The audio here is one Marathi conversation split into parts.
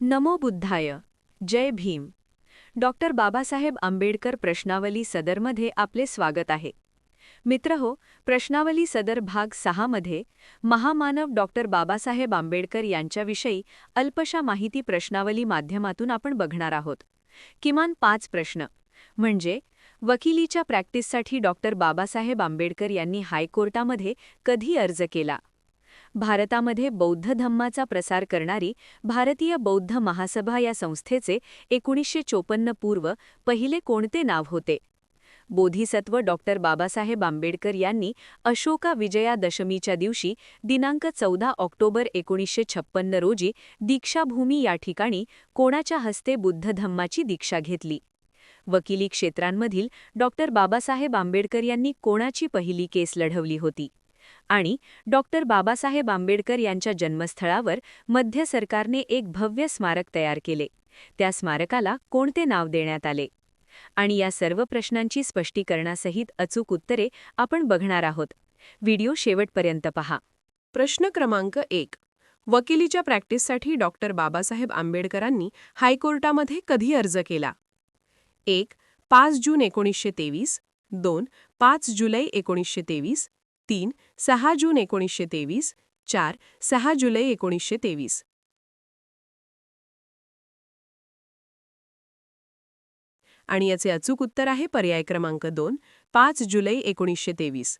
नमो बुद्धाय. जय भीम. डॉक्टर बाबासाहेब आंबेडकर प्रश्नावली सदरमध्ये आपले स्वागत आहे. मित्रहो, प्रश्नावली सदर भाग 6 मध्ये महामानव डॉक्टर बाबासाहेब आंबेडकर यांच्याविषयी अल्पशा माहिती प्रश्नावली माध्यमातून आपण बघणार आहोत. किमान 5 प्रश्न म्हणजे वकिलीच्या प्रॅक्टिससाठी डॉक्टर बाबासाहेब आंबेडकर यांनी हायकोर्टामध्ये कधी अर्ज केला? भारतामध्ये बौद्ध धम्माचा प्रसार करणारी भारतीय बौद्ध महासभा या संस्थेचे 1954 पूर्व पहिले कोणते नाव होते? बोधिसत्व डॉक्टर बाबासाहेब आंबेडकर यांनी अशोका विजयादशमीच्या दिवशी दिनांक 14 ऑक्टोबर 1956 रोजी दीक्षाभूमी या ठिकाणी कोणाच्या हस्ते बुद्ध धम्माची दीक्षा घेतली? वकिली क्षेत्रांमधील डॉक्टर बाबासाहेब आंबेडकर यांनी कोणाची पहिली केस लढवली होती? आणि डॉक्टर बाबासाहेब आंबेडकर यांच्या जन्मस्थळावर मध्य सरकारने एक भव्य स्मारक तयार केले. त्या स्मारकाला कोणते नाव देण्यात आले? आणि या सर्व प्रश्नांची स्पष्टीकरणासहित अचूक उत्तरे आपण बघणार आहोत. व्हिडिओ शेवटपर्यंत पहा. प्रश्न क्रमांक 1. वकिलीच्या प्रॅक्टिससाठी डॉक्टर बाबासाहेब आंबेडकरांनी हायकोर्टामध्ये कधी अर्ज केला? 1. 5 जून 1923, 2. 5 जुलै 1923, 3. 6 जून 1923, 4. 6 जुलै 1923. आणि याचे अचूक उत्तर आहे पर्याय क्रमांक 2, 5 जुलै 1923.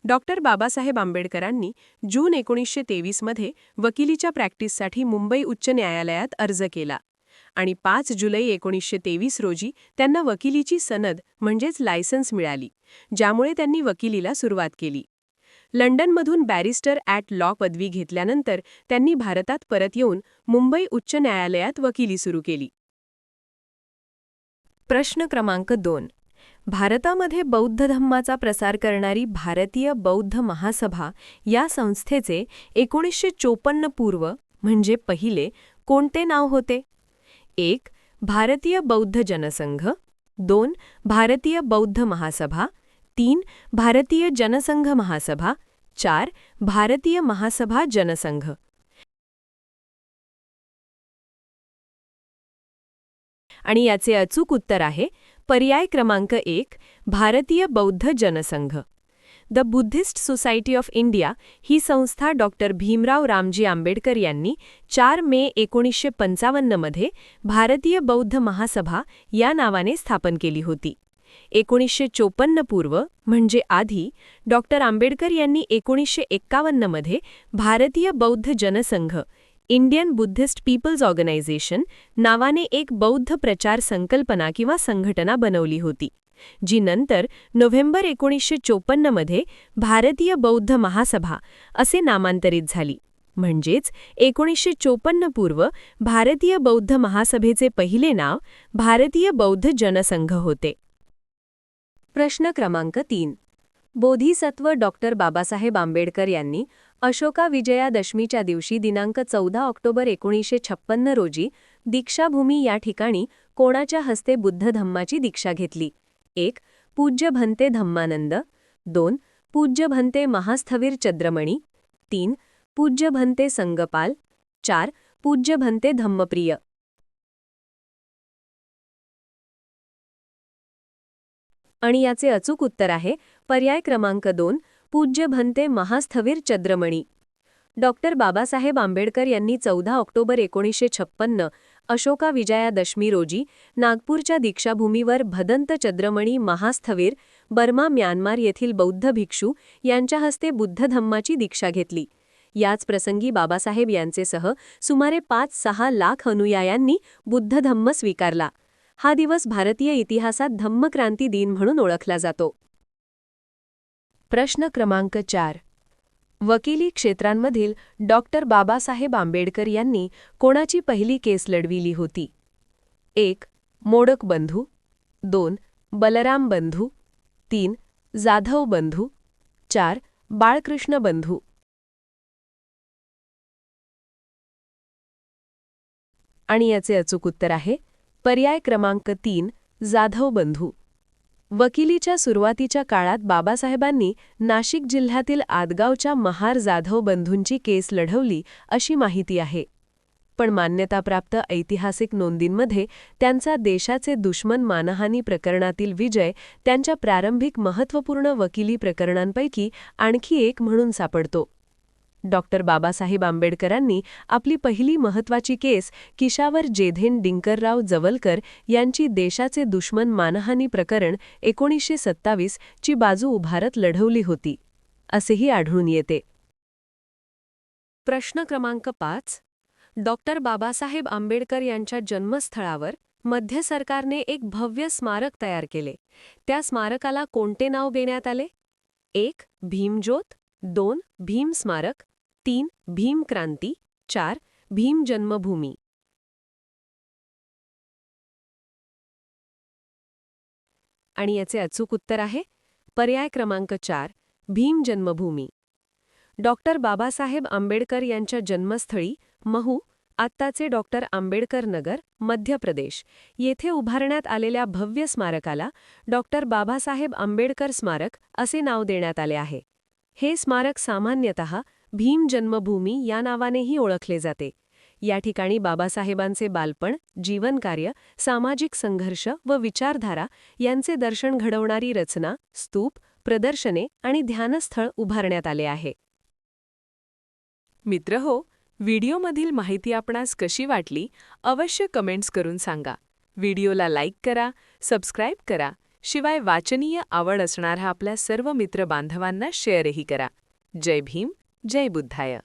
डॉक्टर बाबासाहेब आंबेडकरांनी जून 1923 मध्ये वकिलीच्या प्रॅक्टिससाठी मुंबई उच्च न्यायालयात अर्ज केला आणि 5 जुलै 1923 रोजी त्यांना वकिलीची सनद म्हणजेच लायसन्स मिळाली, ज्यामुळे त्यांनी वकिलीला सुरुवात केली. लंडनमधून बॅरिस्टर ॲट लॉ पदवी घेतल्यानंतर त्यांनी भारतात परत येऊन मुंबई उच्च न्यायालयात वकिली सुरू केली. प्रश्न क्रमांक 2. भारतामध्ये बौद्ध धम्माचा प्रसार करणारी भारतीय बौद्ध महासभा या संस्थेचे 1954 पूर्व म्हणजे पहिले कोणते नाव होते? 1. भारतीय बौद्ध जनसंघ, 2. भारतीय बौद्ध महासभा, 3. भारतीय जनसंघ महासभा, 4. भारतीय महासभा जनसंघ. आणि याचे अचूक उत्तर आहे पर्याय क्रमांक 1, Bharatiya Bauddha Jansangh. The Buddhist society of India ही संस्था डॉक्टर भीमराव रामजी आंबेडकर यांनी 4 मे 1955 मध्ये भारतीय बौद्ध महासभा या नावाने स्थापन केली होती. 1954 पूर्व म्हणजे आधी डॉक्टर आंबेडकर यांनी 1951 मध्ये Bharatiya Bauddha Jansangh Indian Buddhist People's Organisation नावाने एक बौद्ध प्रचार संकल्पना किंवा संघटना बनवली होती, जी नंतर नोव्हेंबर 1954 मध्ये भारतीय बौद्ध महासभा असे नामांतरित झाली. म्हणजेच 1954 पूर्व भारतीय बौद्ध महासभेचे पहिले नाव भारतीय बौद्ध जनसंघ होते. प्रश्न क्रमांक 3. बोधिसत्व डॉक्टर बाबासाहेब आंबेडकर यांनी अशोका विजयादशमीच्या दिवशी दिनांक 14 ऑक्टोबर 1956 रोजी दीक्षाभूमी या ठिकाणी कोणाच्या हस्ते बुद्ध धम्माची दीक्षा घेतली? 1. पूज्य भंते धम्मानंद, 2. पूज्य भंते महास्थवीर चद्रमणी, 3. पूज्य भंते संगपाल, 4. पूज्य भंते धम्मप्रिय. आणि याचे अचूक उत्तर आहे पर्याय क्रमांक 2, पूज्य भंते महास्थवीर चद्रमणी. डॉक्टर बाबासाहेब आंबेडकर यांनी 14 ऑक्टोबर 1956 अशोका विजयादशमी रोजी नागपूरच्या दीक्षाभूमीवर भदंत चद्रमणी महास्थवीर बर्मा म्यानमार येथील बौद्ध भिक्षू यांच्या हस्ते बुद्ध धम्माची दीक्षा घेतली. याच प्रसंगी बाबासाहेब यांचेसह सुमारे 5-6 लाख अनुयायांनी बुद्ध धम्म स्वीकारला. हा दिवस भारतीय इतिहासात धम्मक्रांती दिन म्हणून ओळखला जातो. प्रश्न क्रमांक 4. वकिली क्षेत्रांमधील डॉक्टर बाबासाहेब आंबेडकर यांनी कोणाची पहिली केस लढविली होती? 1. मोडक बंधू, 2. बलराम बंधू, 3. जाधव बंधू, 4. बाळकृष्ण बंधू. आणि याचे अचूक उत्तर आहे पर्याय क्रमांक 3, जाधव बंधू. वकिलीच्या सुरुवातीच्या काळात बाबासाहेबांनी नाशिक जिल्ह्यातील आदगावच्या महार जाधव बंधूंची केस लढवली अशी माहिती आहे. पण मान्यताप्राप्त ऐतिहासिक नोंदींमध्ये त्यांचा देशाचे दुश्मन मानहानी प्रकरणातील विजय त्यांच्या प्रारंभिक महत्त्वपूर्ण वकिली प्रकरणांपैकी आणखी एक म्हणून सापडतो. डॉक्टर बाबासाहेब आंबेडकरांनी आपली पहिली महत्त्वाची केस किशावर जेधेन डिंकरराव जवलकर यांची देशाचे दुश्मन मानहानी प्रकरण 1927 ची बाजू उभारत लढवली होती, असेही आढळून येते. प्रश्न क्रमांक 5. डॉक्टर बाबासाहेब आंबेडकर यांच्या जन्मस्थळावर मध्य सरकारने एक भव्य स्मारक तयार केले. त्या स्मारकाला कोणते नाव देण्यात आले? 1. भीमज्योत, 2. भीम स्मारक, 3. भीम क्रांती, 4. भीम जन्मभूमी. आणि याचे अचूक उत्तर आहे पर्याय क्रमांक 4. भीम जन्मभूमी. डॉक्टर बाबासाहेब आंबेडकर यांच्या जन्मस्थळी महू, आत्ताचे डॉक्टर आंबेडकर नगर, मध्य प्रदेश येथे उभारण्यात आलेल्या भव्य स्मारकाला डॉक्टर बाबासाहेब आंबेडकर स्मारक असे नाव देण्यात आले आहे. हे स्मारक सामान्यतः भीम जन्मभूमी या नावानेही ओळखले जाते. या ठिकाणी बाबासाहेबांचे बालपण, जीवनकार्य, सामाजिक संघर्ष व विचारधारा यांचे दर्शन घडवणारी रचना, स्तूप, प्रदर्शने आणि ध्यानस्थळ उभारण्यात आले आहे. मित्रहो, व्हिडिओमधील माहिती आपणास कशी वाटली अवश्य कमेंट्स करून सांगा. व्हिडिओला लाईक करा, सबस्क्राईब करा. शिवाय वाचनीय आवड असणाऱ्या आपल्या सर्व मित्रबांधवांना शेअरही करा. जय भीम, जय बुद्धाय.